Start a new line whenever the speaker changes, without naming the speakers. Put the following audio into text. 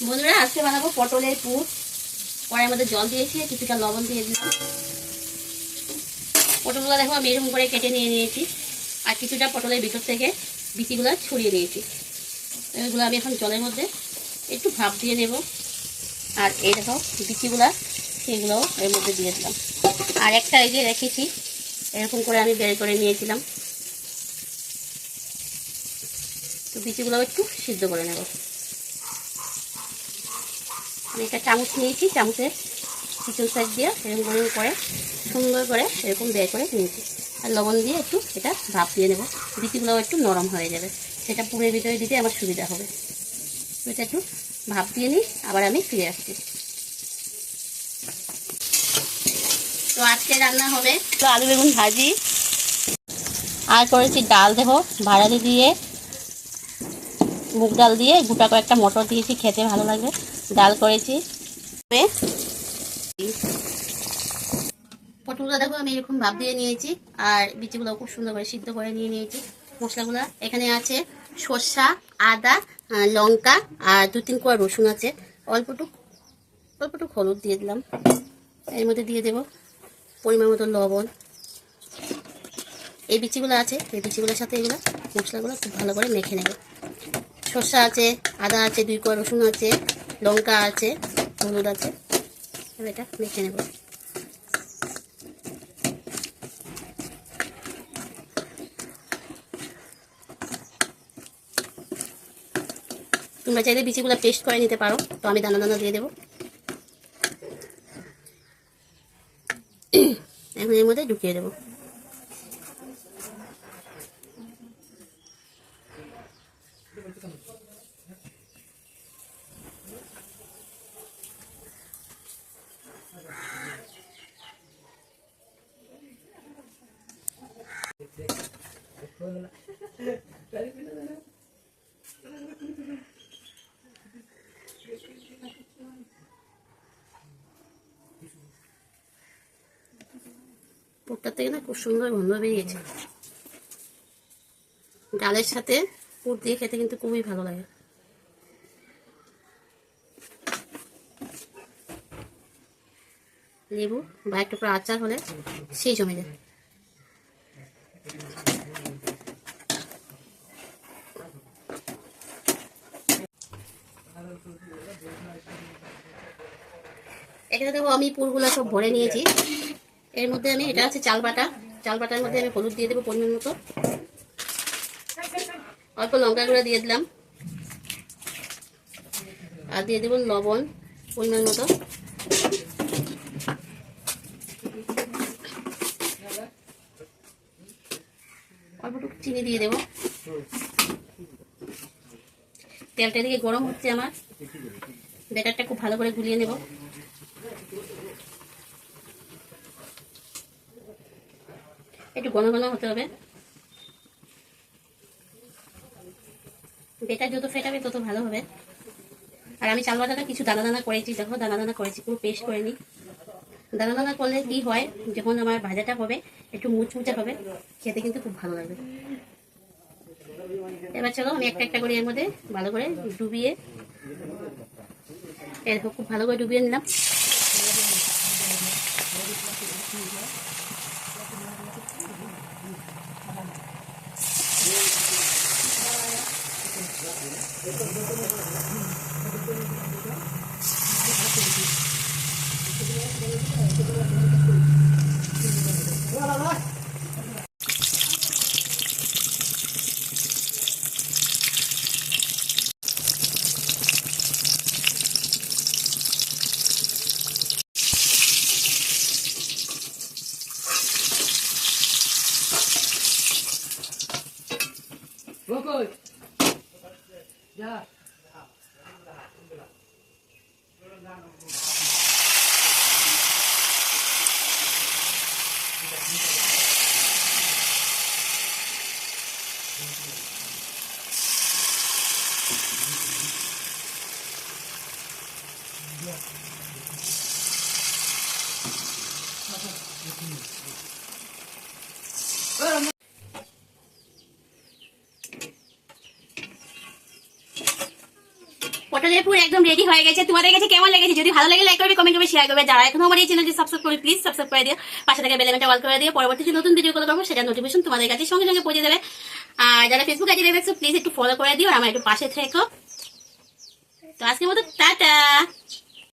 বন্ধুরা আজকে বানাবো পটলের পুর। কড়াইয়ের মধ্যে জল দিয়েছি, কিছুটা লবণ দিয়ে দিলাম। পটলগুলো দেখো আমি এরকম করে কেটে নিয়ে নিয়েছি, আর কিছুটা পটলের ভিতর থেকে বিচিগুলো ছড়িয়ে দিয়েছি। এগুলো আমি এখন জলের মধ্যে একটু ভাপ দিয়ে নেব। আর এই দেখো বিচিগুলা, সেগুলোও এর মধ্যে দিয়ে দিলাম। আর একটা এই যে রেখেছি, এরকম করে আমি বের করে নিয়েছিলাম। তো বিচিগুলো একটু সিদ্ধ করে নেব। আমি একটা চামচ নিয়েছি, চামচের পিছন সাইড দিয়ে এরকম করে সুন্দর করে এরকম বের করে নিয়েছি। আর লবণ দিয়ে একটু এটা ভাপ দিয়ে নেব, বিচিগুলোও একটু নরম হয়ে যাবে, সেটা পুরের ভিতরে দিতে আমার সুবিধা হবে। তো এটা একটু ভাপ দিয়ে নিই, আবার আমি ফিরে আসছি। তো আজকে রান্না হবে তো আলু বেগুন ভাজি, আর করেছি ডাল, দেখো ভাড়ালি দিয়ে মুগ ডাল দিয়ে গোটা কয়েকটা মটর দিয়েছি, খেতে ভালো লাগবে। ডাল করেছি। পটলগুলো দেখো আমি এরকম ভাপ দিয়ে নিয়েছি, আর বিচিগুলো খুব সুন্দর করে সিদ্ধ করে নিয়েছি। মশলাগুলো এখানে আছে সরষা, আদা, লঙ্কা আর 2-3 কোয়া রসুন আছে। অল্পটুক হলুদ দিয়ে দিলাম। এর মধ্যে দিয়ে দেব পরিমাণ মতো লবণ। এই বিচিগুলো আছে, এই বিচিগুলোর সাথে এগুলো মশলাগুলো খুব ভালো করে মেখে নেব। সরষা আছে, আদা আছে, 2 কোয়া রসুন আছে, লঙ্কা আছে, হলুদ আছে। এটা মেখে নেব। তোমরা চাইলে বিচিগুলো পেস্ট করে নিতে পারো, তো আমি দানা দানা দিয়ে দেবো। এখন এর মধ্যে ঢুকিয়ে দেবো। পুরটার থেকে না খুব সুন্দর গন্ধ বেরিয়েছে। ডালের সাথে পুর দিয়ে খেতে কিন্তু খুবই ভালো লাগে। লেবু বা একটু করে আচার হলে সেই জমে যায়। এখানে দেখো আমি পুরগুলো সব ভরে নিয়েছি। এর মধ্যে আমি, এটা আছে চাল বাটা, চাল বাটার মধ্যে আমি হলুদ দিয়ে দেবো পরিমাণ মতো, অল্প লঙ্কা গুঁড়া দিয়ে দিলাম, আর দিয়ে দেবো লবণ পরিমাণ মতো, অল্পটুকু চিনি দিয়ে দেবো। তেলটা এদিকে গরম হচ্ছে আমার, ব্যাটারটা খুব ভালো করে গুলিয়ে নেব। একটু ঘন ঘন হতে হবে। ব্যাটার যত ফেটাবে তত ভালো হবে। আর আমি চাল বাটাটা কিছু দানা দানা করেছি, দেখো দানা দানা করেছি, পুরো পেস্ট করে নিই। দানা দানা করলে কি হয়, যখন আমার ভাজাটা হবে একটু মুচমুচে হবে, খেতে কিন্তু খুব ভালো লাগবে। এবার চলো আমি একটা একটা করে এর মধ্যে ভালো করে ডুবিয়ে, এরকম খুব ভালো করে ডুবিয়ে নিলাম।
পটলের পুর একদম রেডি হয়ে গেছে। তোমাদের কাছে কেমন লেগেছে? যদি ভালো লাগে লাইক করবে, কমেন্ট করবে, শেয়ার করবে। যারা এখনো আমার এই চ্যানেলটি সাবস্ক্রাইব করে প্লিজ সাবস্ক্রাইব করে দিও, পাশে থেকে বেল আইকনটা অল করে দিও। পরবর্তী যে নতুন ভিডিওগুলো করবো সেটা নোটিফিকেশন তোমাদের কাছে সঙ্গে সঙ্গে পৌঁছে যাবে। আর যারা ফেসবুক আইডি দেখছো প্লিজ একটু ফলো করে দিও আর আমার একটু পাশে থেকো। তো আজকের মতো টাটা।